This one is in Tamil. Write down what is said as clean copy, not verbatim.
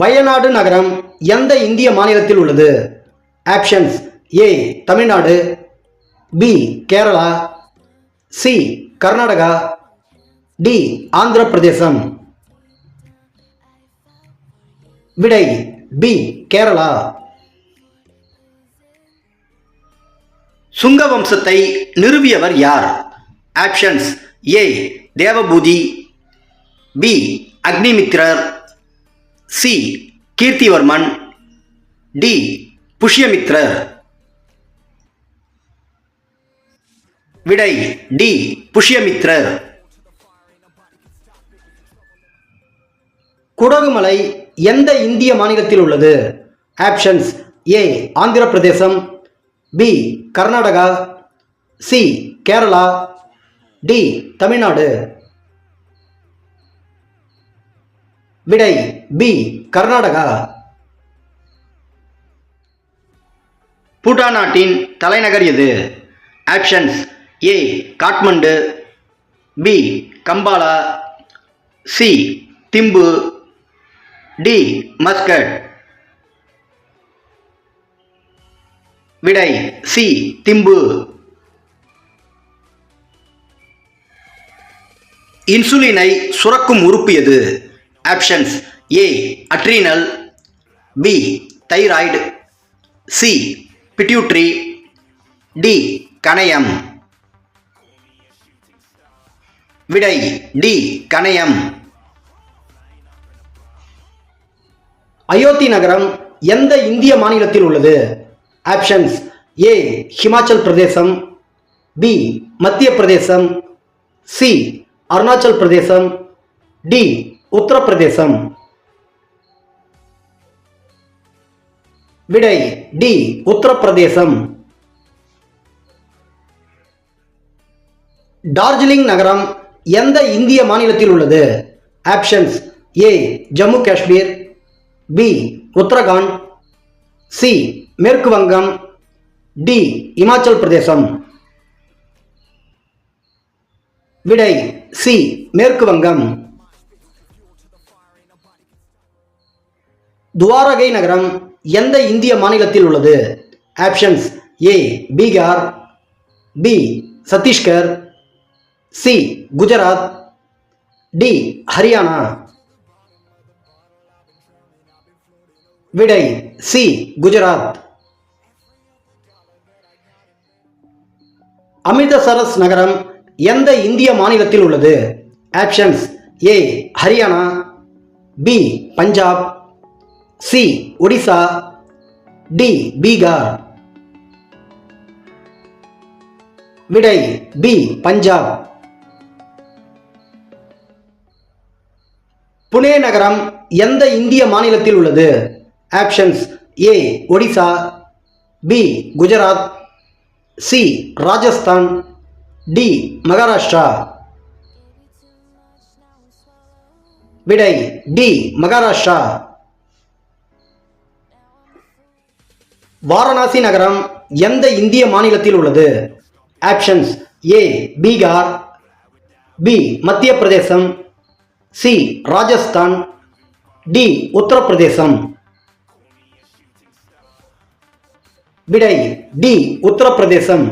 வயநாடு நகரம் எந்த இந்திய மாநிலத்தில் உள்ளது? Options: A Tamil Nadu, B Kerala, C Karnataka, D Andhra Pradesh. விடை பி கேரளா. சுங்க வம்சத்தை நிறுவியவர் யார்? ஆப்ஷன்ஸ்: ஏ தேவபூதி, பி அக்னிமித்திரர், சி கீர்த்திவர்மன், டி புஷ்யமித்ரர். விடை டி புஷ்யமித்ரர். குடகுமலை எந்த இந்திய மாநிலத்தில் உள்ளது? Options: A Andhra Pradesh, B Karnataka, C Kerala, D Tamil Nadu. விடை பி கர்நாடகா. பூட்டான் நாட்டின் தலைநகர் எது? Options: A Kathmandu, B Kampala, C Thimphu, D Muscat. விடை சி திம்பு. இன்சுலினை சுரக்கும் உறுப்பு எது? Options: A adrenal, B thyroid, C pituitary, D கணையம். விடை டி கணையம். அயோத்தி நகரம் எந்த இந்திய மாநிலத்தில் உள்ளது? ஆப்ஷன்ஸ்: ஏ ஹிமாச்சல் பிரதேசம், பி மத்திய பிரதேசம், சி அருணாச்சல் பிரதேசம், டி உத்தரப்பிரதேசம். விடை டி உத்தரப்பிரதேசம். டார்ஜிலிங் நகரம் எந்த இந்திய மாநிலத்தில் உள்ளது? ஆப்ஷன்ஸ்: ஏ ஜம்மு காஷ்மீர், பி உத்தரகாண்ட், சி மேற்கு வங்கம், டி இமாச்சல் பிரதேசம். விடை சி மேற்கு வங்கம். துவாரகை நகரம் எந்த இந்திய மாநிலத்தில் உள்ளது? Options: A Bihar, B Chhattisgarh, C Gujarat, D Haryana. விடை சி குஜராத். அமிர்தசரஸ் நகரம் எந்த இந்திய மாநிலத்தில் உள்ளது? Options: A Haryana, B Punjab, C Odisha, D Bihar. விடை பி பஞ்சாப். புனே நகரம் எந்த இந்திய மாநிலத்தில் உள்ளது? Options: A Odisha, B Gujarat, C Rajasthan, D Maharashtra. விடை டி மகாராஷ்டிரா. வாரணாசி நகரம் எந்த இந்திய மாநிலத்தில் உள்ளது? ஆப்ஷன்ஸ்: ஏ பீகார், பி மத்திய பிரதேசம், சி ராஜஸ்தான், டி உத்தரப்பிரதேசம். விடை டி உத்தரப்பிரதேசம்.